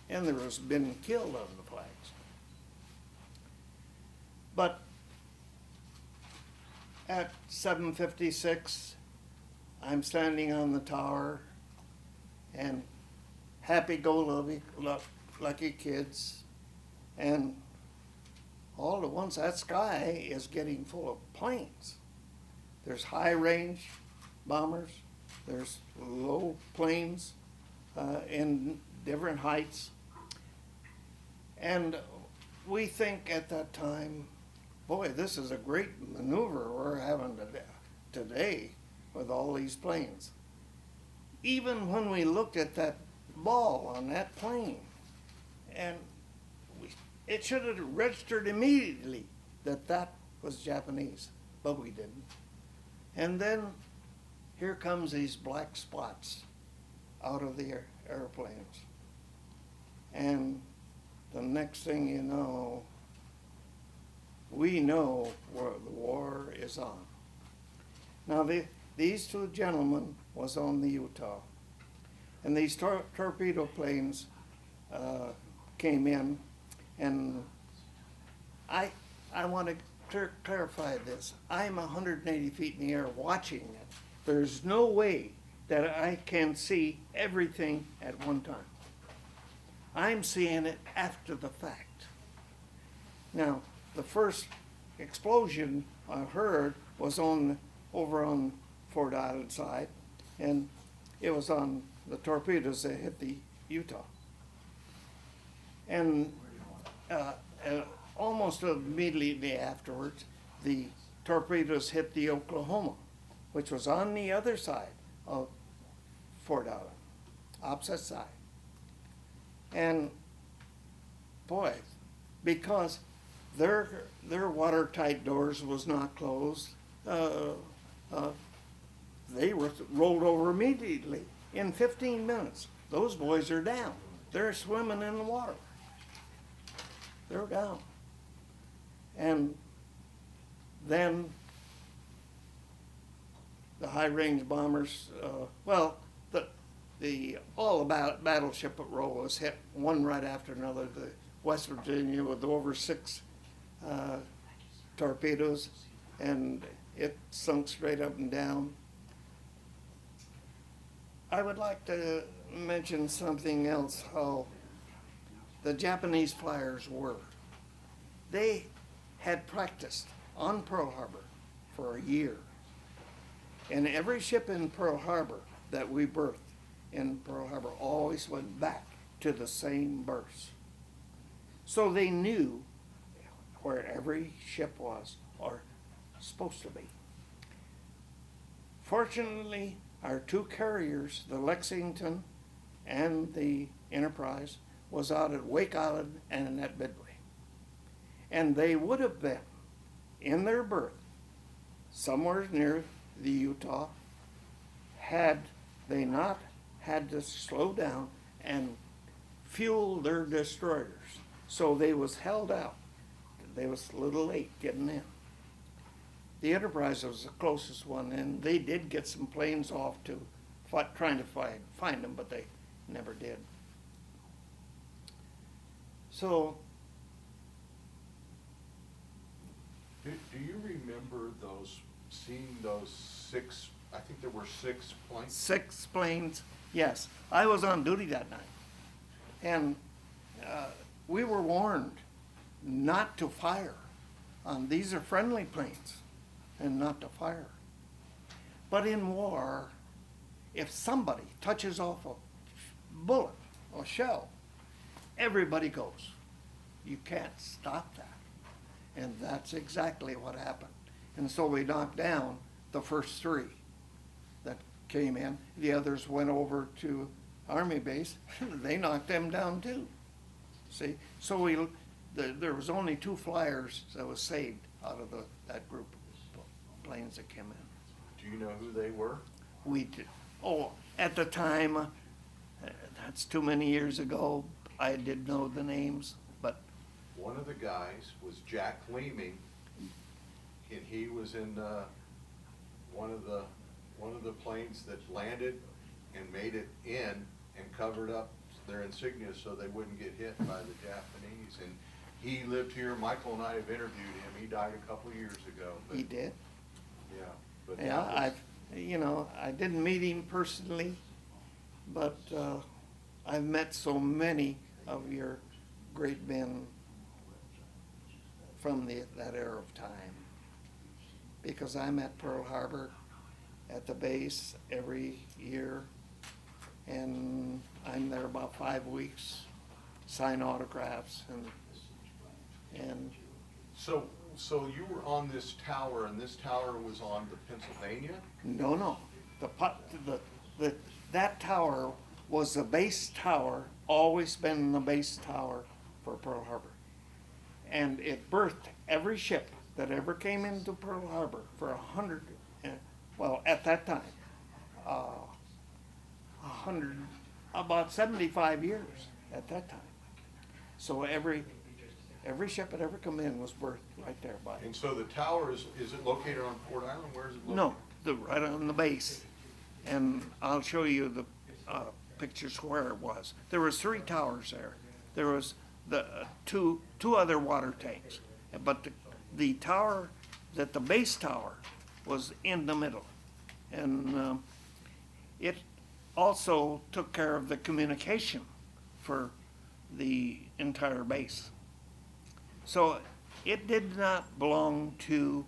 and there has been killed on the flags. But at 7:56, I'm standing on the tower, and happy-go-lucky kids, and all at once that sky is getting full of planes. There's high-range bombers, there's low planes in different heights, and we think at that time, boy, this is a great maneuver we're having today with all these planes. Even when we looked at that ball on that plane, and it should have registered immediately that that was Japanese, but we didn't. And then here comes these black spots out of the airplanes. And the next thing you know, we know where the war is on. Now these two gentlemen was on the Utah, and these torpedo planes came in, and I want to clarify this. I'm 180 feet in the air watching it. There's no way that I can see everything at one time. I'm seeing it after the fact. Now, the first explosion I heard was over on Fort Island side, and it was on the torpedoes that hit the Utah. And almost immediately afterwards, the torpedoes hit the Oklahoma, which was on the other side of Fort Island, opposite side. And boy, because their watertight doors was not closed, they were rolled over immediately. In 15 minutes, those boys are down. They're swimming in the water. They're down. And then the high-range bombers, all the battleship row was hit one right after another. The West Virginia with over 6 torpedoes, and it sunk straight up and down. I would like to mention something else, how the Japanese flyers were. They had practiced on Pearl Harbor for a year. And every ship in Pearl Harbor that we berthed in Pearl Harbor always went back to the same berths. So they knew where every ship was, or supposed to be. Fortunately, our two carriers, the Lexington and the Enterprise, was out at Wake Island and at Midway. And they would have been in their berth somewhere near the Utah had they not had to slow down and fuel their destroyers. So they was held out. They was a little late getting in. The Enterprise was the closest one, and they did get some planes off to trying to find them, but they never did. So, do you remember seeing those 6, I think there were 6 planes? 6 planes, yes. I was on duty that night, and we were warned not to fire. These are friendly planes, and not to fire. But in war, if somebody touches off a bullet or shell, everybody goes. You can't stop that. And that's exactly what happened. And so we knocked down the first 3 that came in. The others went over to Army base. They knocked them down too. See? So there was only 2 flyers that was saved out of that group of planes that came in. Do you know who they were? We did. Oh, at the time, that's too many years ago, I did know the names, but one of the guys was Jack Leeming, and he was in one of the planes that landed and made it in and covered up their insignia so they wouldn't get hit by the Japanese. And he lived here. Michael and I have interviewed him. He died a couple of years ago. But, He did. Yeah. But Yeah, that was- I didn't meet him personally, but I've met so many of your great men from that era of time. Because I'm at Pearl Harbor at the base every year, and I'm there about 5 weeks, sign autographs, and So you were on this tower, and this tower was on the Pennsylvania? no, that tower was the base tower, always been the base tower for Pearl Harbor. And it birthed every ship that ever came into Pearl Harbor for 100, well, at that time, about 75 years at that time. So every ship that ever come in was birthed right there by it. And so the tower is it located on Fort Island? Where is it located? No, right on the base. And I'll show you the pictures where it was. There was 3 towers there. There was the two other water tanks, but the tower, the base tower, was in the middle, and it also took care of the communication for the entire base. So it did not belong to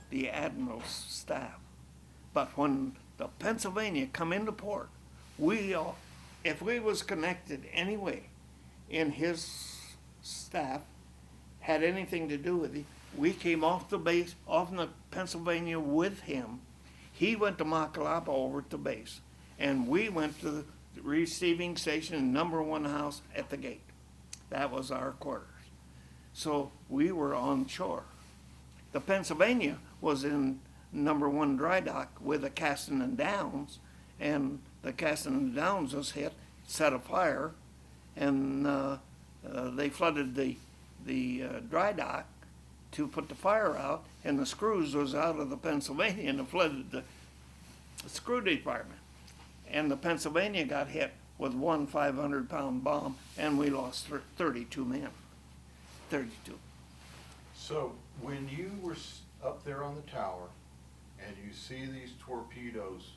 the admiral's staff, but when the Pennsylvania come into port, if we was connected anyway in his staff, had anything to do with it, we came off the base, off the Pennsylvania with him. He went to Makalapa over to base, and we went to the receiving station, #1 house at the gate. That was our quarters. So we were on shore. The Pennsylvania was in #1 dry dock with the Cassin and Downs, and the Cassin and Downs was hit, set afire, and they flooded the dry dock to put the fire out, and the screws was out of the Pennsylvania and it flooded the screw department. And the Pennsylvania got hit with one 500-pound bomb, and we lost 32 men. 32. So when you were up there on the tower and you see these torpedoes